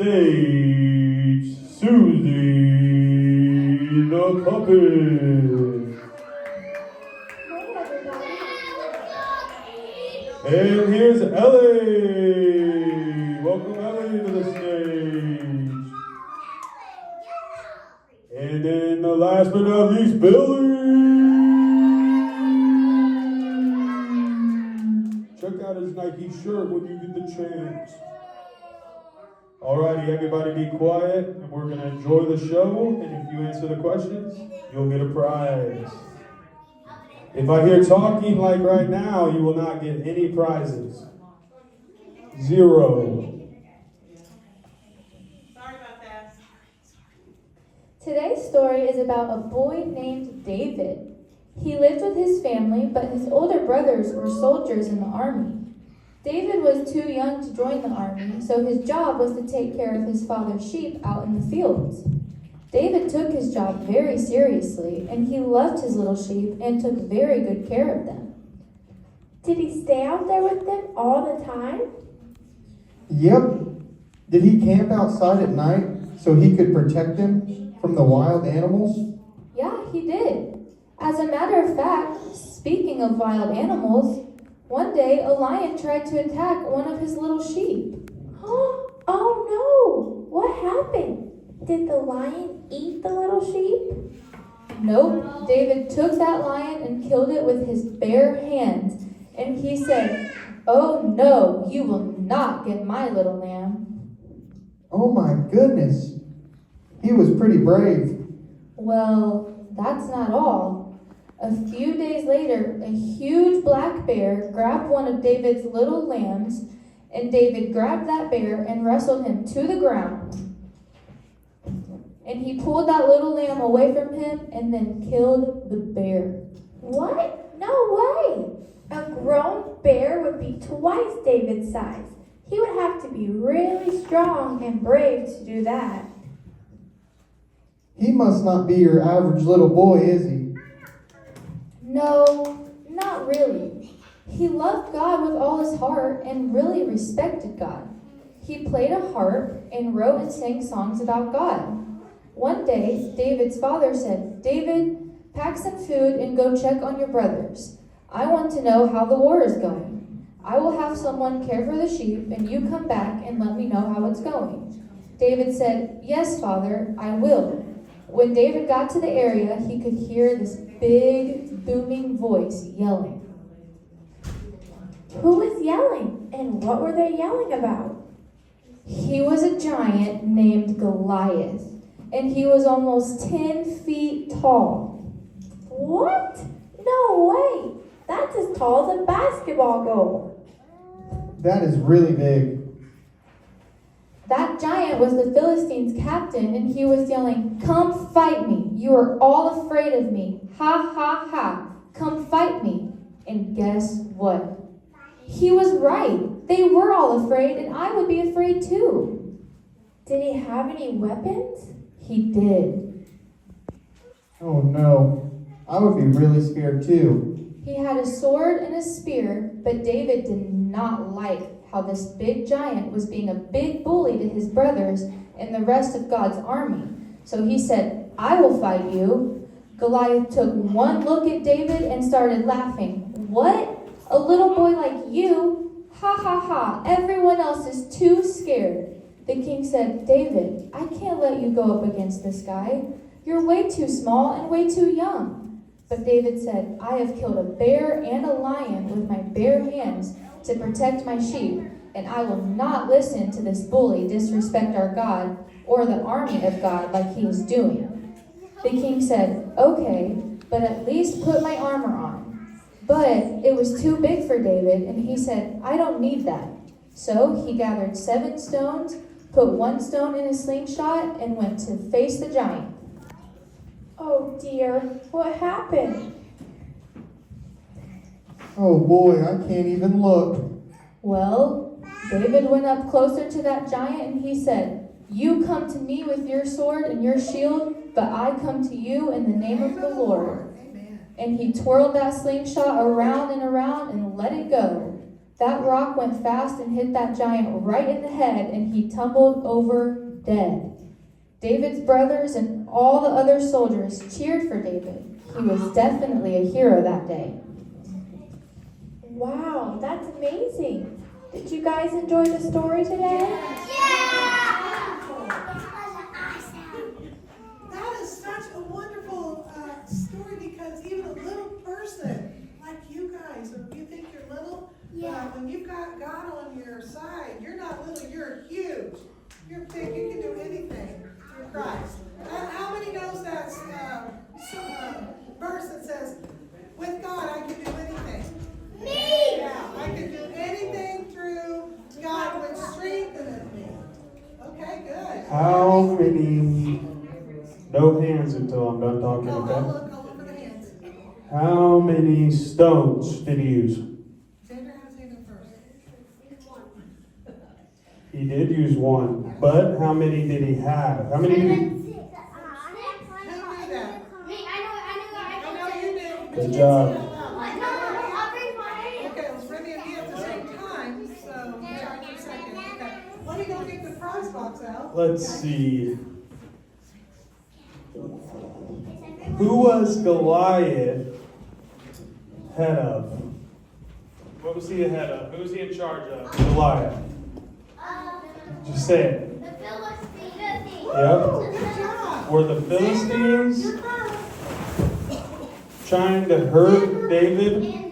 Stage Susie the puppet. Hey everybody. And here's Ellie. Welcome Ellie to the stage. And then the last but not least, Billy. Check out his Nike shirt when you get the chance. Alrighty, everybody be quiet, and we're gonna enjoy the show, and if you answer the questions, you'll get a prize. If I hear talking like right now, you will not get any prizes. 0. Sorry about that. Today's story is about a boy named David. He lived with his family, but his older brothers were soldiers in the army. David was too young to join the army, so his job was to take care of his father's sheep out in the fields. David took his job very seriously, and he loved his little sheep and took very good care of them. Did he stay out there with them all the time? Yep. Did he camp outside at night so he could protect them from the wild animals? Yeah, he did. As a matter of fact, speaking of wild animals, one day a lion tried to attack one of his little sheep. Oh no! What happened? Did the lion eat the little sheep? Nope, David took that lion and killed it with his bare hands, and he said, "Oh no, you will not get my little lamb." Oh my goodness. He was pretty brave. Well, that's not all. A few days later, a huge black bear grabbed one of David's little lambs, and David grabbed that bear and wrestled him to the ground. And he pulled that little lamb away from him and then killed the bear. What? No way! A grown bear would be twice David's size. He would have to be really strong and brave to do that. He must not be your average little boy, is he? No, not really. He loved God with all his heart and really respected God. He played a harp and wrote and sang songs about God. One day, David's father said, "David, pack some food and go check on your brothers. I want to know how the war is going. I will have someone care for the sheep, and you come back and let me know how it's going." David said, "Yes, Father, I will." When David got to the area, he could hear this big, booming voice yelling. Who was yelling? And what were they yelling about? He was a giant named Goliath, and he was almost 10 feet tall. What? No way! That's as tall as a basketball goal. That is really big. That giant was the Philistines' captain, and he was yelling, "Come fight me! You are all afraid of me! Ha ha ha! Come fight me!" And guess what? He was right. They were all afraid, and I would be afraid too. Did he have any weapons? He did. Oh no. I would be really scared too. He had a sword and a spear, but David did not like how this big giant was being a big bully to his brothers and the rest of God's army. So he said, "I will fight you." Goliath took one look at David and started laughing. "What? A little boy like you? Ha ha ha, everyone else is too scared." The king said, "David, I can't let you go up against this guy. You're way too small and way too young." But David said, "I have killed a bear and a lion with my bare hands to protect my sheep, and I will not listen to this bully disrespect our God or the army of God like he is doing." The king said, "Okay, but at least put my armor on." But it was too big for David, and he said, "I don't need that." So he gathered 7 stones, put 1 stone in his slingshot, and went to face the giant. Oh dear, what happened? Oh boy, I can't even look. Well, David went up closer to that giant and he said, "You come to me with your sword and your shield, but I come to you in the name of the Lord." And he twirled that slingshot around and around and let it go. That rock went fast and hit that giant right in the head, and he tumbled over dead. David's brothers and all the other soldiers cheered for David. He was definitely a hero that day. Wow, that's amazing. Did you guys enjoy the story today? That is such a wonderful story because even a little person like you guys, or if you think you're little, when you've got God on your side, you're not little, you're huge. You're big, you can do anything through Christ. And how many knows that verse that says, with God I can do anything? Me! Yeah, I can do anything through God which strengtheneth me. Okay, good. How many, no hands until I'm done talking, I'll okay? look for the hands. How many stones did he use? Xander has hand up first. He did use one, but how many did he have? How many did he? Who knew that? I know you did. Good job. Okay, it was Remy and me at the same time, so sorry for a second. Okay, let me go get the prize box out. Let's see. Who was Goliath head of? What was he the head of? Who was he in charge of? Goliath. Just say it. Good Yep. job. Were the Philistines trying to hurt David?